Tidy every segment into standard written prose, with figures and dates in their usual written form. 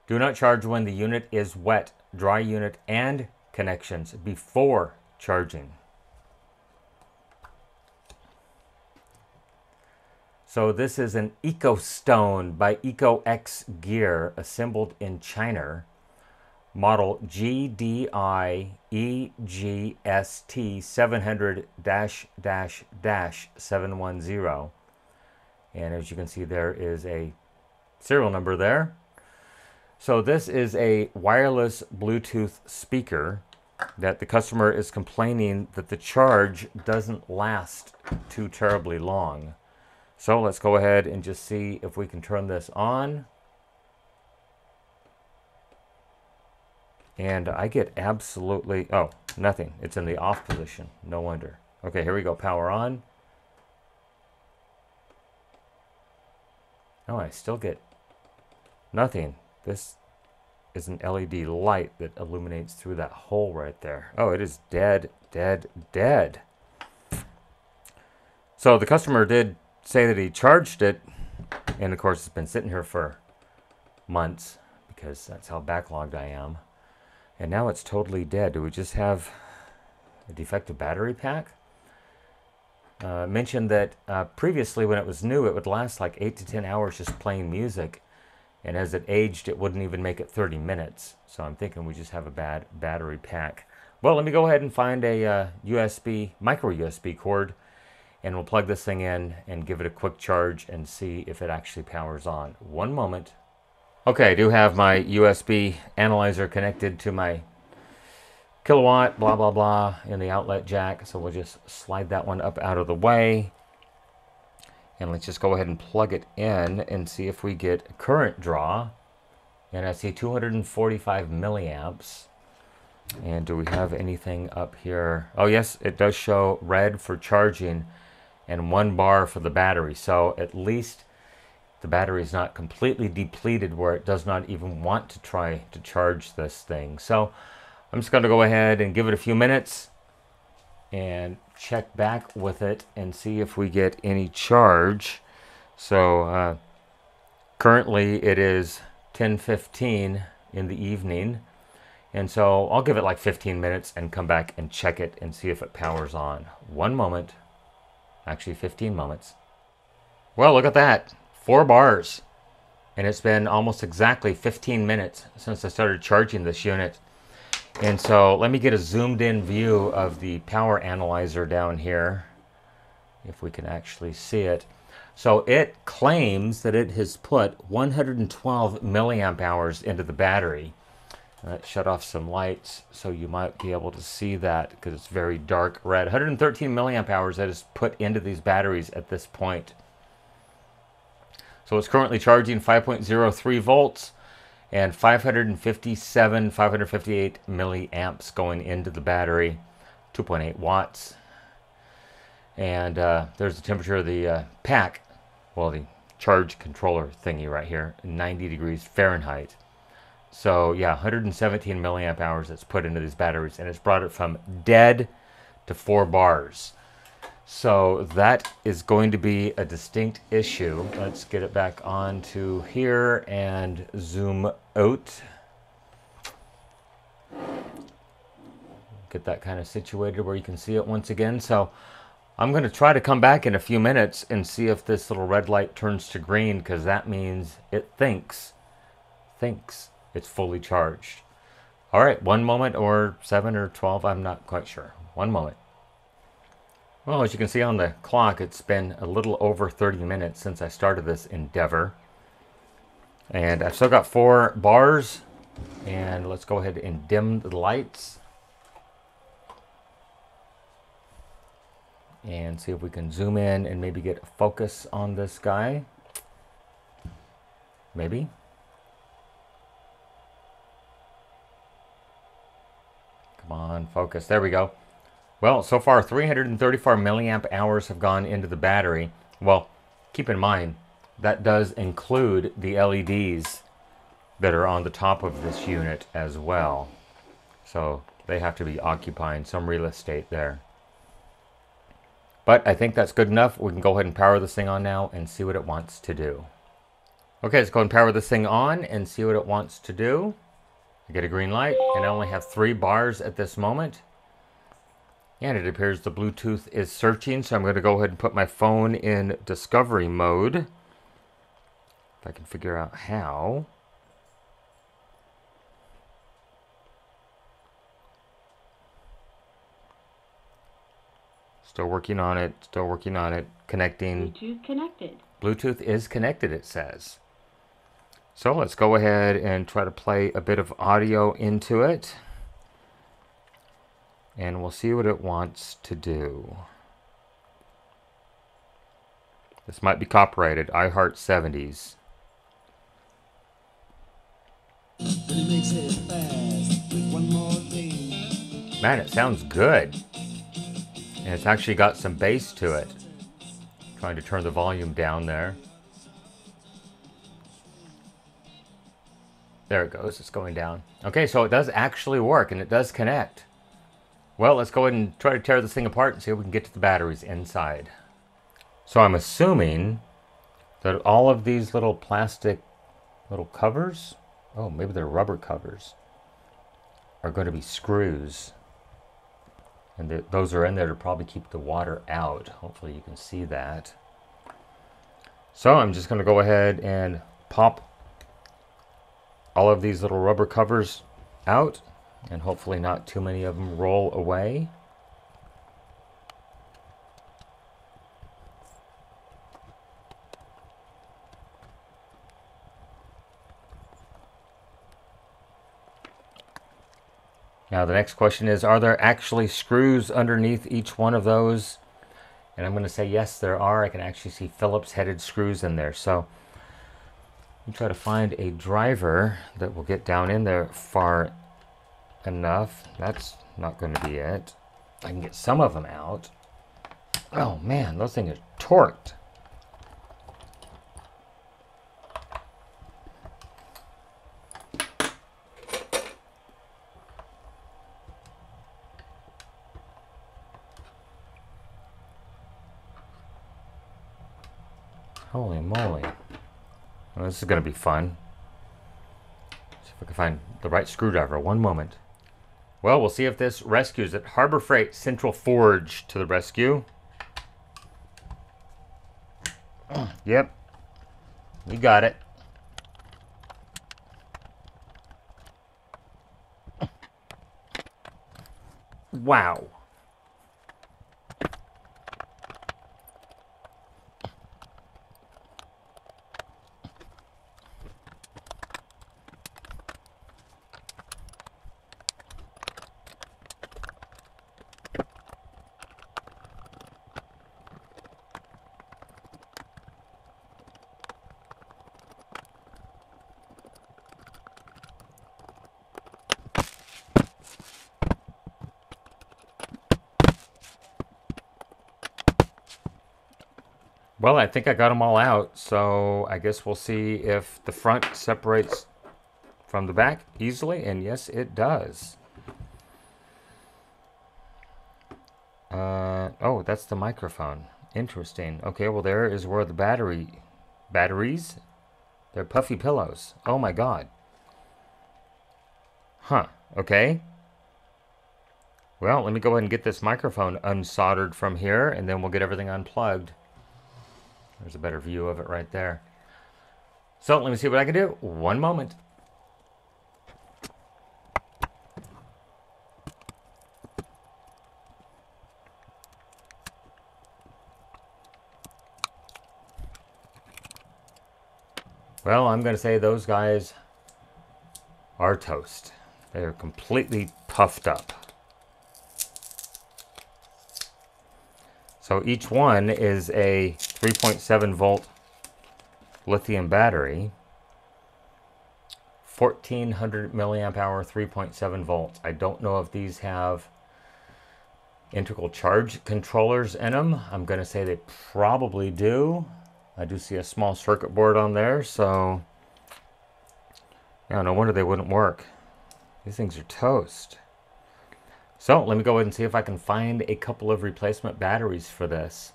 Do not charge when the unit is wet, dry unit and connections before charging. So this is an EcoStone by EcoXgear, assembled in China. Model GDI-EGST700-710. And as you can see, there is a serial number there. So this is a wireless Bluetooth speaker that the customer is complaining that the charge doesn't last too terribly long. So let's go ahead and just see if we can turn this on. And I get absolutely, oh, nothing. It's in the off position. No wonder. Okay, here we go. Power on. Oh, I still get nothing. This is an LED light that illuminates through that hole right there. Oh, it is dead, dead, dead. So the customer did say that he charged it, and of course it's been sitting here for months because that's how backlogged I am. And now it's totally dead. Do we just have a defective battery pack? Mentioned that previously when it was new, it would last like 8 to 10 hours just playing music. And as it aged, it wouldn't even make it 30 minutes. So I'm thinking we just have a bad battery pack. Well, let me go ahead and find a micro USB cord, and we'll plug this thing in and give it a quick charge and see if it actually powers on. One moment. Okay, I do have my USB analyzer connected to my kilowatt, blah, blah, blah, in the outlet jack. So we'll just slide that one up out of the way. And let's just go ahead and plug it in and see if we get a current draw. And I see 245 milliamps. And do we have anything up here? Oh, yes, it does show red for charging and 1 bar for the battery. So at least the battery is not completely depleted where it does not even want to try to charge this thing. So I'm just going to go ahead and give it a few minutes and check back with it and see if we get any charge. So currently it is 10:15 in the evening, and so I'll give it like 15 minutes and come back and check it and see if it powers on. One moment, actually 15 moments. Well, look at that, 4 bars, and it's been almost exactly 15 minutes since I started charging this unit. And so let me get a zoomed in view of the power analyzer down here, if we can actually see it. So it claims that it has put 112 milliamp hours into the battery. Let's shut off some lights so you might be able to see that because it's very dark red. 113 milliamp hours that is put into these batteries at this point. So it's currently charging 5.03 volts. And 558 milliamps going into the battery, 2.8 watts. And there's the temperature of the pack, well, the charge controller thingy right here, 90 degrees Fahrenheit. So yeah, 117 milliamp hours that's put into these batteries, and it's brought it from dead to 4 bars. So that is going to be a distinct issue. Let's get it back onto here and zoom out. Get that kind of situated where you can see it once again. So I'm going to try to come back in a few minutes and see if this little red light turns to green, because that means it thinks it's fully charged. All right, 1 moment or 7 or 12, I'm not quite sure. 1 moment. Well, as you can see on the clock, it's been a little over 30 minutes since I started this endeavor. And I've still got 4 bars. And let's go ahead and dim the lights. And see if we can zoom in and maybe get a focus on this guy. Maybe. Come on, focus. There we go. Well, so far 334 milliamp hours have gone into the battery. Well, keep in mind, that does include the LEDs that are on the top of this unit as well. So they have to be occupying some real estate there. But I think that's good enough. We can go ahead and power this thing on now and see what it wants to do. Okay, let's go and power this thing on and see what it wants to do. I get a green light, and I only have 3 bars at this moment. And it appears the Bluetooth is searching, so I'm going to go ahead and put my phone in discovery mode. If I can figure out how. Still working on it, still working on it. Connecting. Bluetooth connected. Bluetooth is connected, it says. So let's go ahead and try to play a bit of audio into it. And we'll see what it wants to do. This might be copyrighted. I Heart 70s. Man, it sounds good. And it's actually got some bass to it. Trying to turn the volume down there. There it goes. It's going down. Okay, so it does actually work, and it does connect. Well, let's go ahead and try to tear this thing apart and see if we can get to the batteries inside. So I'm assuming that all of these little plastic little covers, oh, maybe they're rubber covers, are going to be screws. And those are in there to probably keep the water out. Hopefully you can see that. So I'm just going to go ahead and pop all of these little rubber covers out, and hopefully not too many of them roll away. Now the next question is, are there actually screws underneath each one of those? And I'm going to say yes, there are. I can actually see Phillips headed screws in there. So I'm try to find a driver that will get down in there far enough. That's not going to be it. I can get some of them out. Oh man, those things are torqued. Holy moly. Well, this is going to be fun. See if I can find the right screwdriver. One moment. Well, we'll see if this rescues it. Harbor Freight Central Forge to the rescue. Yep. We got it. Wow. Well, I think I got them all out, so I guess we'll see if the front separates from the back easily, and yes, it does. Oh, that's the microphone. Interesting. Okay, well, there is where the batteries, they're puffy pillows. Oh my God. Huh, okay. Well, let me go ahead and get this microphone unsoldered from here, and then we'll get everything unplugged. There's a better view of it right there. So let me see what I can do. One moment. Well, I'm going to say those guys are toast. They're completely puffed up. So each one is a 3.7 volt lithium battery, 1400 milliamp hour, 3.7 volts. I don't know if these have integral charge controllers in them. I'm going to say they probably do. I do see a small circuit board on there, so yeah, no wonder they wouldn't work. These things are toast. So let me go ahead and see if I can find a couple of replacement batteries for this.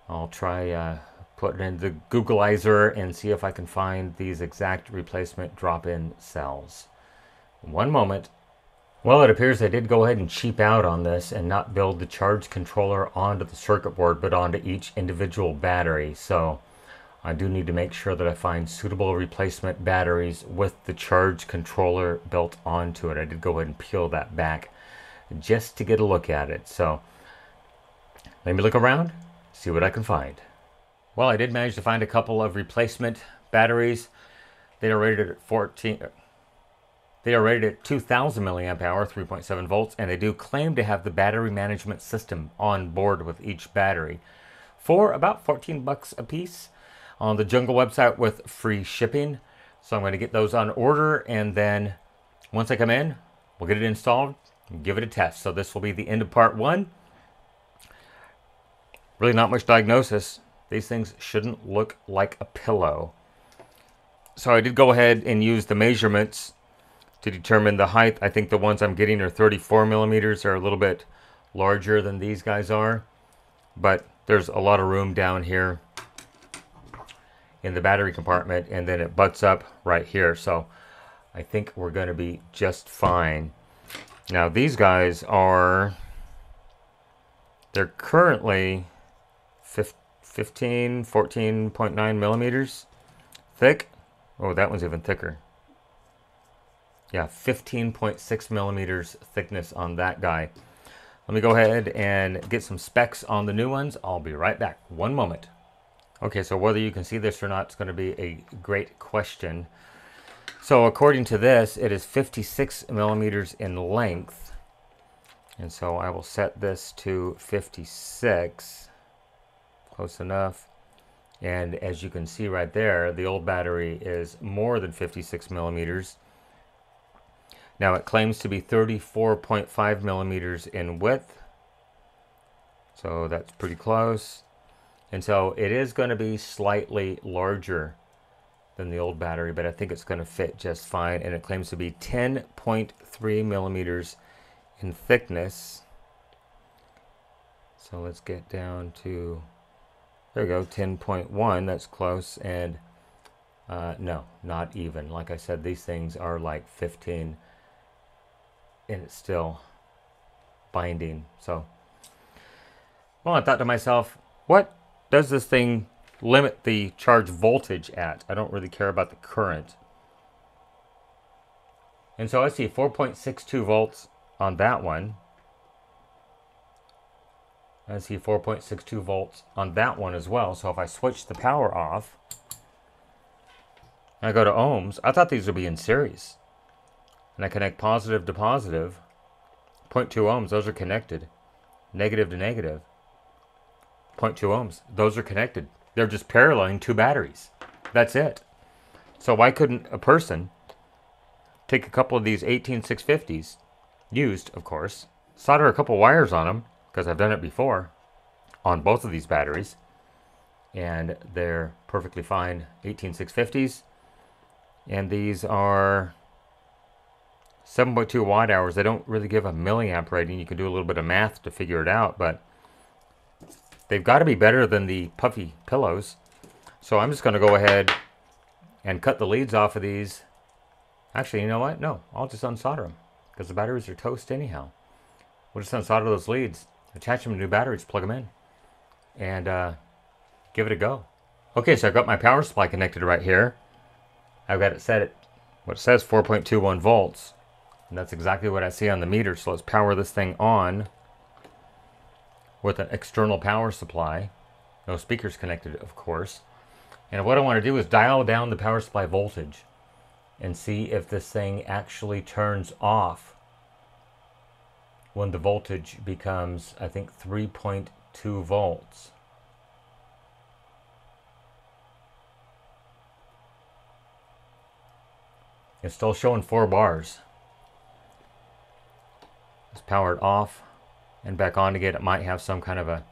I'll try put it in the Googleizer and see if I can find these exact replacement drop-in cells. One moment. Well, it appears I did go ahead and cheap out on this and not build the charge controller onto the circuit board, but onto each individual battery. So I do need to make sure that I find suitable replacement batteries with the charge controller built onto it. I did go ahead and peel that back just to get a look at it. So let me look around, see what I can find. Well, I did manage to find a couple of replacement batteries. They are rated at 2,000 milliamp hour, 3.7 volts, and they do claim to have the battery management system on board with each battery for about 14 bucks a piece on the Jungle website with free shipping. So I'm going to get those on order, and then once I come in, we'll get it installed and give it a test. So this will be the end of part one. Really not much diagnosis. These things shouldn't look like a pillow. So I did go ahead and use the measurements to determine the height. I think the ones I'm getting are 34 millimeters. They're a little bit larger than these guys are, but there's a lot of room down here in the battery compartment, and then it butts up right here. So I think we're going to be just fine. Now these guys they're currently 14.9 millimeters thick. Oh, that one's even thicker. Yeah, 15.6 millimeters thickness on that guy. Let me go ahead and get some specs on the new ones. I'll be right back. One moment. Okay, so whether you can see this or not, it's going to be a great question. So according to this, it is 56 millimeters in length. And so I will set this to 56. Close enough. And as you can see right there, the old battery is more than 56 millimeters. Now it claims to be 34.5 millimeters in width. So that's pretty close. And so it is going to be slightly larger than the old battery, but I think it's going to fit just fine. And it claims to be 10.3 millimeters in thickness. So let's get down to, there we go, 10.1. That's close. And no, not even. Like I said, these things are like 15, and it's still binding. So, well, I thought to myself, what does this thing limit the charge voltage at? I don't really care about the current. And so I see 4.62 volts on that one. I see 4.62 volts on that one as well. So if I switch the power off, and I go to ohms, I thought these would be in series. And I connect positive to positive, 0.2 ohms, those are connected. Negative to negative, 0.2 ohms, those are connected. They're just paralleling two batteries. That's it. So why couldn't a person take a couple of these 18650s, used of course, solder a couple wires on them, because I've done it before on both of these batteries, and they're perfectly fine 18650s, and these are 7.2 watt hours. They don't really give a milliamp rating. You can do a little bit of math to figure it out, but they've got to be better than the puffy pillows. So I'm just going to go ahead and cut the leads off of these. Actually, you know what? No, I'll just unsolder them, because the batteries are toast anyhow. We'll just unsolder those leads, attach them to new batteries, plug them in, and give it a go. Okay, so I've got my power supply connected right here. I've got it set at what says 4.21 volts. And that's exactly what I see on the meter. So let's power this thing on with an external power supply. No speakers connected, of course. And what I want to do is dial down the power supply voltage and see if this thing actually turns off when the voltage becomes, I think, 3.2 volts. It's still showing 4 bars. Let's power it off and back on again. It might have some kind of a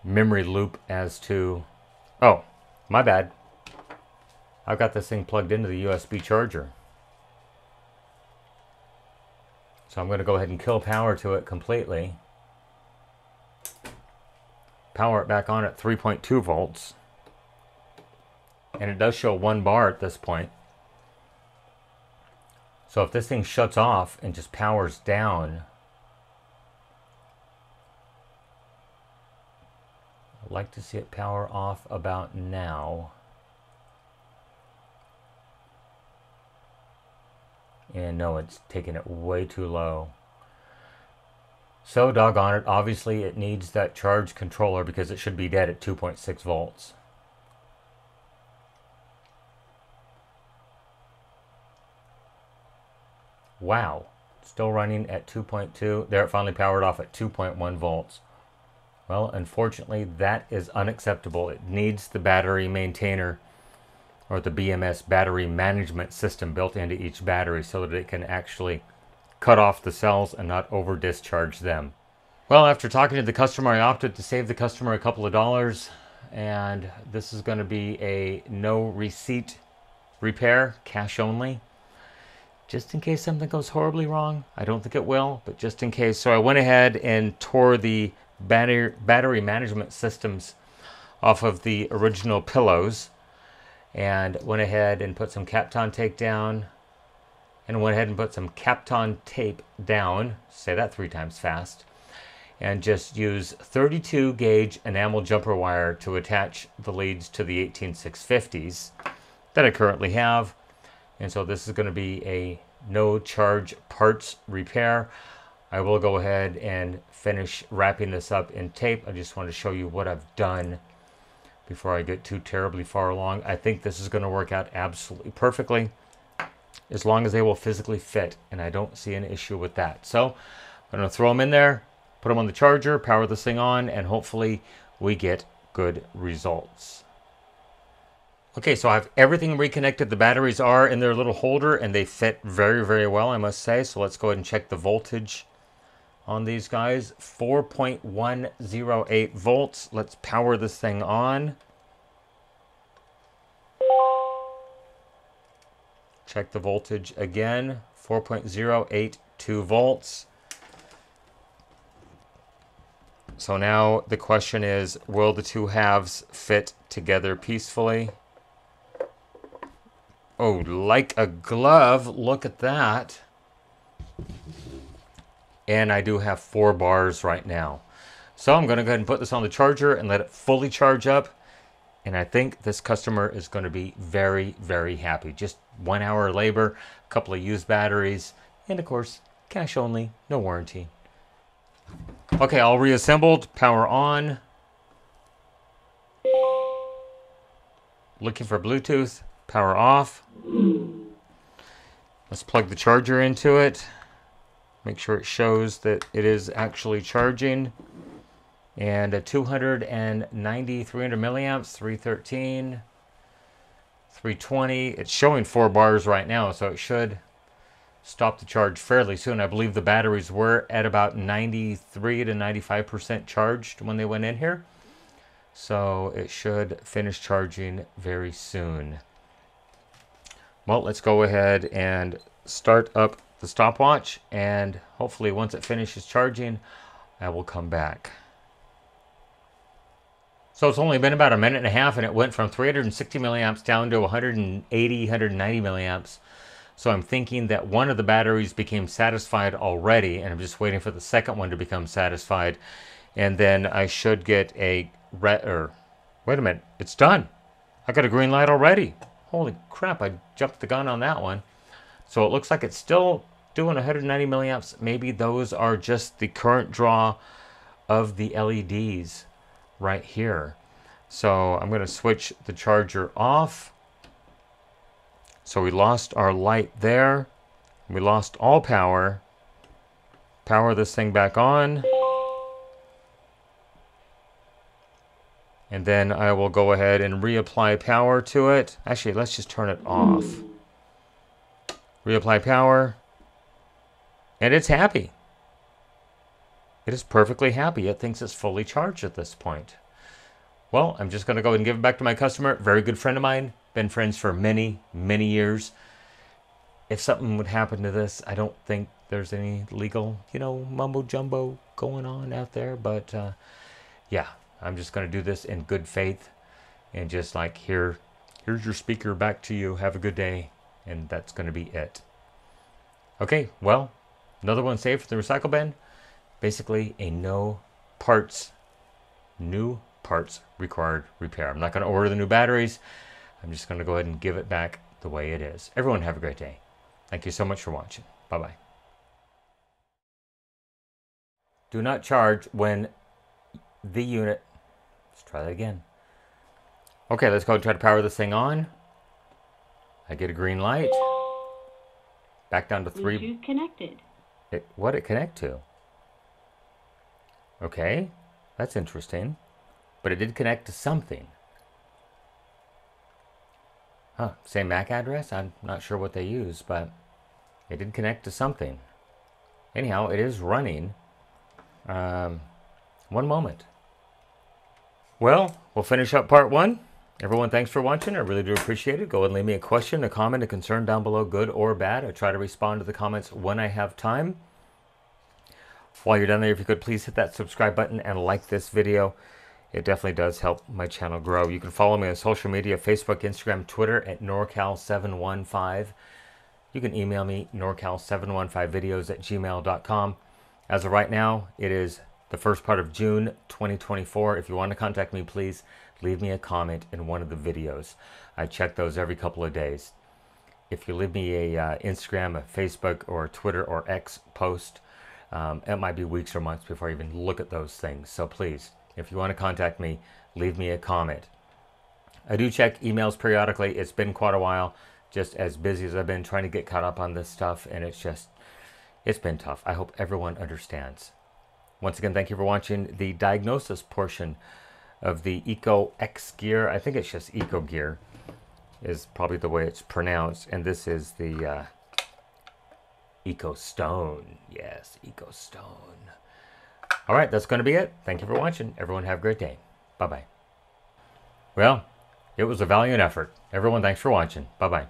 memory loop as to, oh, my bad. I've got this thing plugged into the USB charger. So I'm going to go ahead and kill power to it completely. Power it back on at 3.2 volts. And it does show 1 bar at this point. So if this thing shuts off and just powers down, I'd like to see it power off about now. And no, it's taking it way too low. So doggone it, obviously it needs that charge controller because it should be dead at 2.6 volts. Wow, still running at 2.2. There, it finally powered off at 2.1 volts. Well, unfortunately, that is unacceptable. It needs the battery maintainer, or the BMS battery management system, built into each battery so that it can actually cut off the cells and not over discharge them. Well, after talking to the customer, I opted to save the customer a couple of dollars, and this is going to be a no receipt repair, cash only, just in case something goes horribly wrong. I don't think it will, but just in case. So I went ahead and tore the battery management systems off of the original pillows, and went ahead and put some Kapton tape down, and went ahead and put some Kapton tape down, say that 3 times fast, and just use 32 gauge enamel jumper wire to attach the leads to the 18650s that I currently have. And so this is going to be a no charge parts repair. I will go ahead and finish wrapping this up in tape. I just want to show you what I've done before I get too terribly far along. I think this is going to work out absolutely perfectly, as long as they will physically fit, and I don't see an issue with that. So I'm going to throw them in there, put them on the charger, power this thing on, and hopefully we get good results. Okay, so I have everything reconnected. The batteries are in their little holder, and they fit very, very well, I must say. So let's go ahead and check the voltage on these guys. 4.108 volts. Let's power this thing on. Check the voltage again. 4.082 volts. So now the question is, will the 2 halves fit together peacefully? Oh, like a glove. Look at that. And I do have 4 bars right now. So I'm going to go ahead and put this on the charger and let it fully charge up. And I think this customer is going to be very, very happy. Just 1 hour of labor, a couple of used batteries, and of course, cash only, no warranty. Okay, all reassembled, power on. Looking for Bluetooth, power off. Let's plug the charger into it. Make sure it shows that it is actually charging. And a 290, 300 milliamps, 313, 320. It's showing 4 bars right now, so it should stop the charge fairly soon. I believe the batteries were at about 93 to 95% charged when they went in here. So it should finish charging very soon. Well, let's go ahead and start up the stopwatch, and hopefully once it finishes charging, I will come back. So it's only been about a minute and a half, and it went from 360 milliamps down to 180, 190 milliamps. So I'm thinking that one of the batteries became satisfied already, and I'm just waiting for the second one to become satisfied. And then I should get a wait a minute, it's done. I got a green light already. Holy crap, I jumped the gun on that one. So it looks like it's still doing 190 milliamps. Maybe those are just the current draw of the LEDs right here. So I'm going to switch the charger off. So we lost our light there. We lost all power. Power this thing back on. And then I will go ahead and reapply power to it. Actually, let's just turn it off. Reapply power. And it's happy. It is perfectly happy. It thinks it's fully charged at this point. Well, I'm just going to go ahead and give it back to my customer. Very good friend of mine. Been friends for many, many years. If something would happen to this, I don't think there's any legal, mumbo jumbo going on out there. But yeah, I'm just going to do this in good faith and just like, here's Here's your speaker back to you. Have a good day. And that's going to be it. Okay, well, another one saved for the recycle bin. Basically, a new parts required repair. I'm not going to order the new batteries. I'm just going to go ahead and give it back the way it is. Everyone have a great day. Thank you so much for watching. Bye-bye. Do not charge when the unit... Let's try that again. Okay, let's go and try to power this thing on. I get a green light. Back down to 3. Bluetooth connected. What did it connect to? Okay, that's interesting. But it did connect to something. Huh, same MAC address? I'm not sure what they use, but it did connect to something. Anyhow, it is running. One moment. Well, we'll finish up part 1. Everyone, thanks for watching. I really do appreciate it. Go ahead and leave me a question, a comment, a concern down below, good or bad. I try to respond to the comments when I have time. While you're down there, if you could please hit that subscribe button and like this video. It definitely does help my channel grow. You can follow me on social media, Facebook, Instagram, Twitter at NorCal715. You can email me, norcal715videos@gmail.com. As of right now, it is the first part of June 2024. If you want to contact me, please leave me a comment in one of the videos. I check those every couple of days. If you leave me a Instagram, a Facebook, or a Twitter or X post, it might be weeks or months before I even look at those things. So please, if you want to contact me, leave me a comment. I do check emails periodically. It's been quite a while, just as busy as I've been trying to get caught up on this stuff, and it's been tough. I hope everyone understands. Once again, thank you for watching the diagnosis portion of the EcoXgear. I think it's just EcoGear is probably the way it's pronounced. And this is the EcoStone. Yes, EcoStone. All right, that's going to be it. Thank you for watching. Everyone have a great day. Bye-bye. Well, it was a valiant effort. Everyone, thanks for watching. Bye-bye.